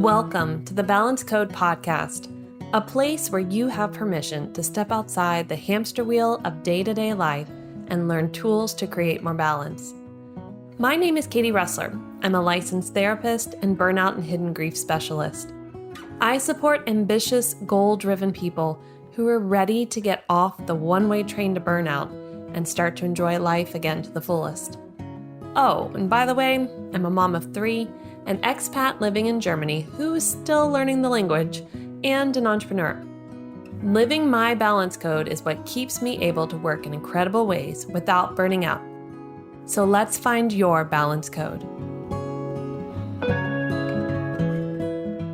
Welcome to the Balance Code podcast, a place where you have permission to step outside the hamster wheel of day-to-day life and learn tools to create more balance. My name is Katie Ressler. I'm a licensed therapist and burnout and hidden grief specialist. I support ambitious, goal-driven people who are ready to get off the one-way train to burnout and start to enjoy life again to the fullest. Oh, and by the way, I'm a mom of 3, an expat living in Germany who is still learning the language, and an entrepreneur. Living my balance code is what keeps me able to work in incredible ways without burning out. So let's find your balance code.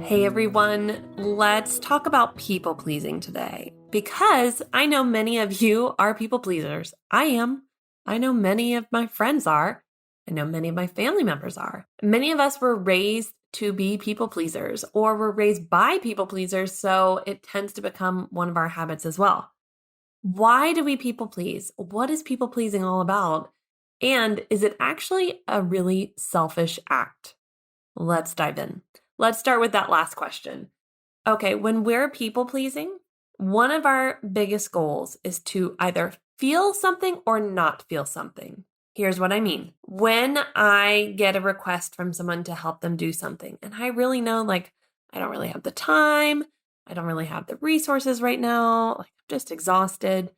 Hey everyone, let's talk about people pleasing today, because I know many of you are people pleasers. I am. I know many of my friends are. I know many of my family members are. Many of us were raised to be people pleasers, or were raised by people pleasers, so it tends to become one of our habits as well. Why do we people please? What is people pleasing all about? And is it actually a really selfish act? Let's dive in. Let's start with that last question. Okay, when we're people pleasing, one of our biggest goals is to either feel something or not feel something. Here's what I mean. When I get a request from someone to help them do something, and I really know, I don't really have the time, I don't really have the resources right now, I'm just exhausted,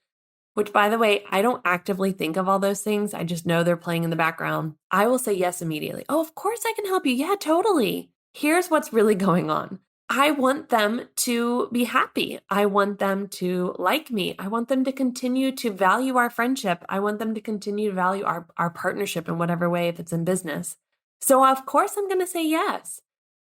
which, by the way, I don't actively think of all those things. I just know they're playing in the background. I will say yes immediately. Oh, of course I can help you. Yeah, totally. Here's what's really going on. I want them to be happy. I want them to like me. I want them to continue to value our friendship. I want them to continue to value our partnership in whatever way, if it's in business. So of course I'm going to say yes.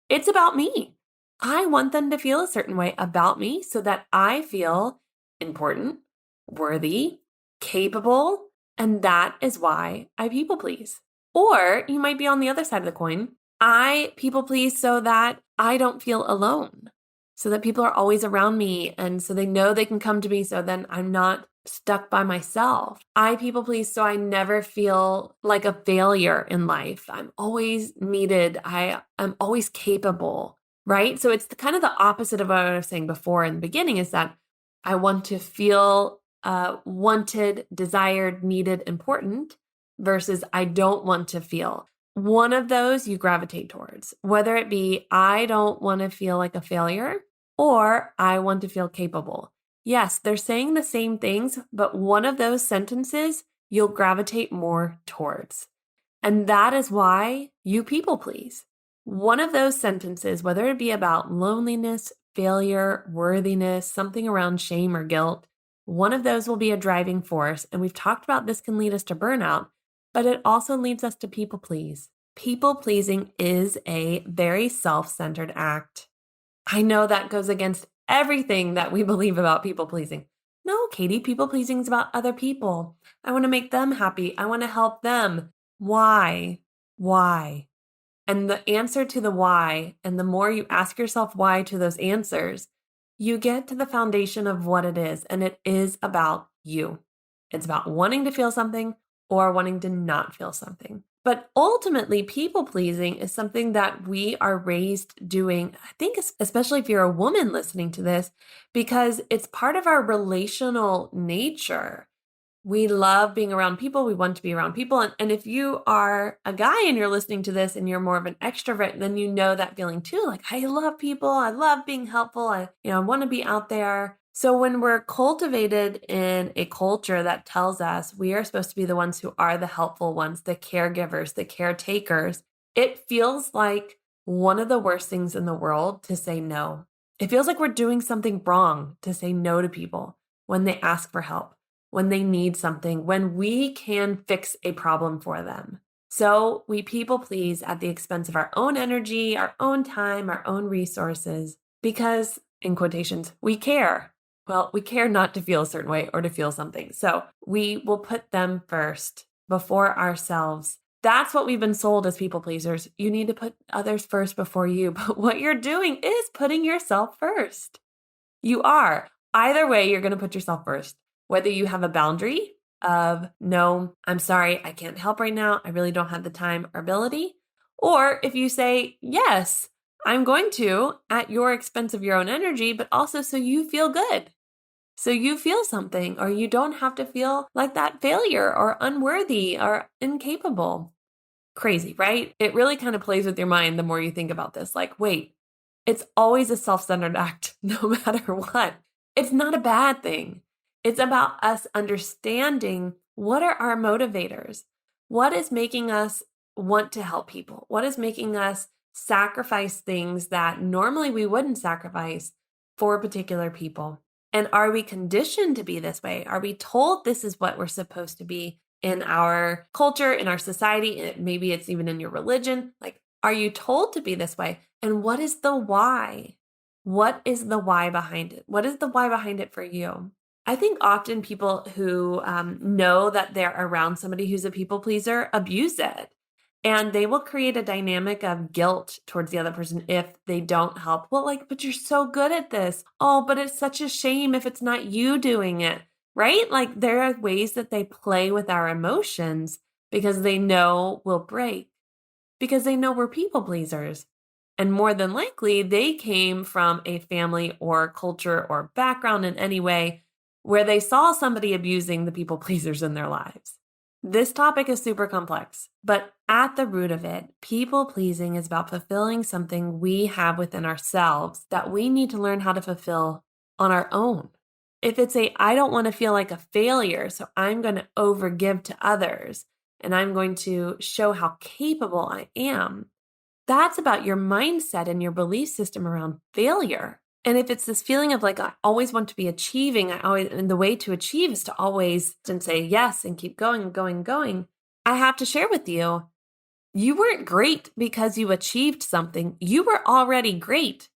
It's about me. I want them to feel a certain way about me so that I feel important, worthy, capable, and that is why I people please. Or you might be on the other side of the coin. I people please so that I don't feel alone, so that people are always around me, and so they know they can come to me, so then I'm not stuck by myself. I people please so I never feel like a failure in life. I'm always needed. I'm always capable, right? So it's kind of the opposite of what I was saying before in the beginning, is that I want to feel wanted, desired, needed, important, versus I don't want to feel. One of those you gravitate towards, whether it be I don't want to feel like a failure or I want to feel capable. Yes, they're saying the same things, but one of those sentences you'll gravitate more towards. And that is why you people please. One of those sentences, whether it be about loneliness, failure, worthiness, something around shame or guilt, one of those will be a driving force. And we've talked about this can lead us to burnout, but it also leads us to people please. People pleasing is a very self-centered act. I know that goes against everything that we believe about people pleasing. No, Katie, people pleasing is about other people. I want to make them happy. I want to help them. Why? Why? And the answer to the why, and the more you ask yourself why to those answers, you get to the foundation of what it is. And it is about you. It's about wanting to feel something or wanting to not feel something. But ultimately, people pleasing is something that we are raised doing, I think, especially if you're a woman listening to this, because it's part of our relational nature. We love being around people. We want to be around people. And if you are a guy and you're listening to this and you're more of an extrovert, then you know that feeling too. Like, I love people. I love being helpful. I want to be out there. So when we're cultivated in a culture that tells us we are supposed to be the ones who are the helpful ones, the caregivers, the caretakers, it feels like one of the worst things in the world to say no. It feels like we're doing something wrong to say no to people when they ask for help, when they need something, when we can fix a problem for them. So we people please at the expense of our own energy, our own time, our own resources, because, in quotations, we care. Well, we care not to feel a certain way or to feel something. So we will put them first before ourselves. That's what we've been sold as people pleasers. You need to put others first before you. But what you're doing is putting yourself first. You are. Either way, you're going to put yourself first. Whether you have a boundary of, no, I'm sorry, I can't help right now. I really don't have the time or ability. Or if you say, yes, I'm going to at your expense of your own energy, but also so you feel good. So you feel something, or you don't have to feel like that failure or unworthy or incapable. Crazy, right? It really kind of plays with your mind the more you think about this. Like, wait, it's always a self-centered act, no matter what. It's not a bad thing. It's about us understanding what are our motivators? What is making us want to help people? What is making us sacrifice things that normally we wouldn't sacrifice for particular people? And are we conditioned to be this way? Are we told this is what we're supposed to be in our culture, in our society? Maybe it's even in your religion. Like, are you told to be this way? And what is the why? What is the why behind it? What is the why behind it for you? I think often people who know that they're around somebody who's a people pleaser abuse it. And they will create a dynamic of guilt towards the other person if they don't help. Well, like, but you're so good at this. Oh, but it's such a shame if it's not you doing it, right? Like, there are ways that they play with our emotions because they know we'll break, because they know we're people pleasers. And more than likely, they came from a family or culture or background in any way where they saw somebody abusing the people pleasers in their lives. This topic is super complex, but at the root of it, people pleasing is about fulfilling something we have within ourselves that we need to learn how to fulfill on our own. If it's I don't want to feel like a failure, so I'm going to overgive to others and I'm going to show how capable I am, that's about your mindset and your belief system around failure. And if it's this feeling of like, I always want to be achieving, and the way to achieve is to always and say yes and keep going and going and going. I have to share with you, you weren't great because you achieved something. You were already great.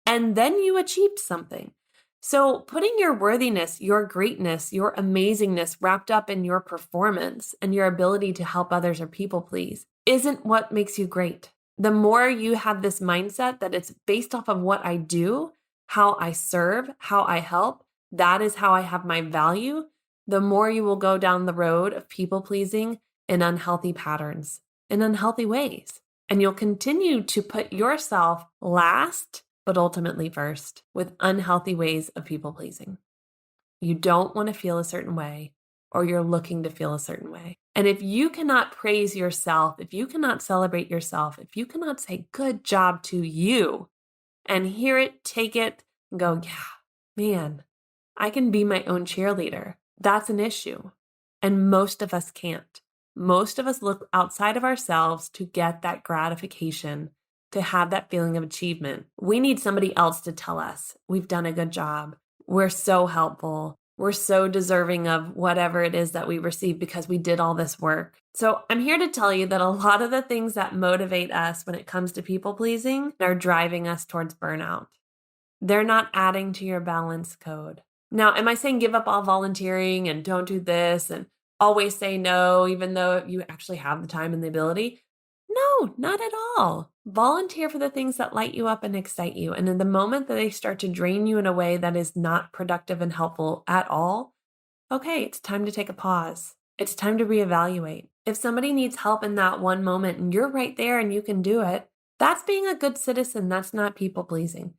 And then you achieved something. So putting your worthiness, your greatness, your amazingness wrapped up in your performance and your ability to help others or people please isn't what makes you great. The more you have this mindset that it's based off of what I do, how I serve, how I help, that is how I have my value, the more you will go down the road of people pleasing in unhealthy patterns, in unhealthy ways. And you'll continue to put yourself last, but ultimately first, with unhealthy ways of people pleasing. You don't want to feel a certain way, or you're looking to feel a certain way. And if you cannot praise yourself, if you cannot celebrate yourself, if you cannot say good job to you and hear it, take it, and go, yeah, man, I can be my own cheerleader. That's an issue. And most of us can't. Most of us look outside of ourselves to get that gratification, to have that feeling of achievement. We need somebody else to tell us we've done a good job. We're so helpful. We're so deserving of whatever it is that we receive because we did all this work. So I'm here to tell you that a lot of the things that motivate us when it comes to people pleasing are driving us towards burnout. They're not adding to your balance code. Now, am I saying give up all volunteering and don't do this and always say no, even though you actually have the time and the ability? No, not at all. Volunteer for the things that light you up and excite you. And in the moment that they start to drain you in a way that is not productive and helpful at all, okay, it's time to take a pause. It's time to reevaluate. If somebody needs help in that one moment and you're right there and you can do it, that's being a good citizen. That's not people pleasing.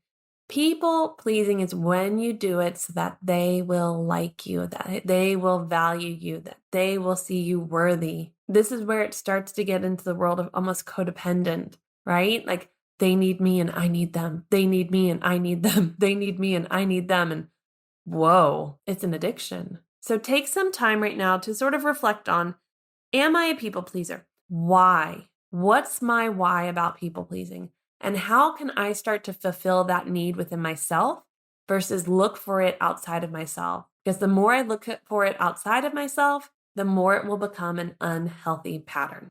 People pleasing is when you do it so that they will like you, that they will value you, that they will see you worthy. This is where it starts to get into the world of almost codependent, right? Like they need me and I need them. They need me and I need them. They need me and I need them. And whoa, it's an addiction. So take some time right now to sort of reflect on, am I a people pleaser? Why? What's my why about people pleasing? And how can I start to fulfill that need within myself versus look for it outside of myself? Because the more I look for it outside of myself, the more it will become an unhealthy pattern.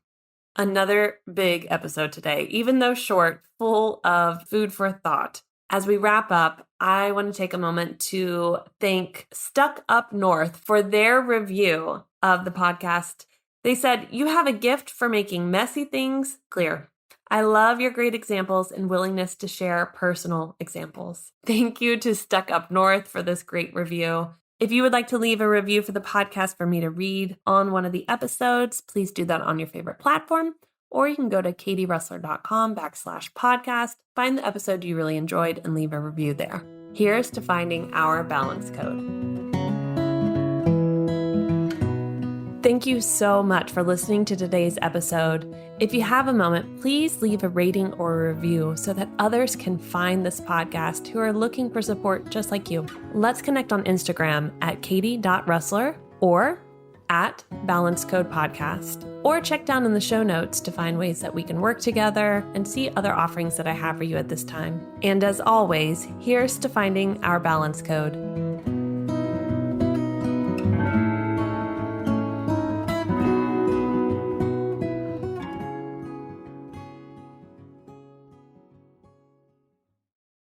Another big episode today, even though short, full of food for thought. As we wrap up, I want to take a moment to thank Stuck Up North for their review of the podcast. They said, "You have a gift for making messy things clear. I love your great examples and willingness to share personal examples." Thank you to Stuck Up North for this great review. If you would like to leave a review for the podcast for me to read on one of the episodes, please do that on your favorite platform. or you can go to katierussler.com/podcast, find the episode you really enjoyed, and leave a review there. Here's to finding our balance code. Thank you so much for listening to today's episode. If you have a moment, please leave a rating or a review so that others can find this podcast who are looking for support just like you. Let's connect on Instagram at katie.russler or at Balance Code Podcast, or check down in the show notes to find ways that we can work together and see other offerings that I have for you at this time. And as always, here's to finding our balance code.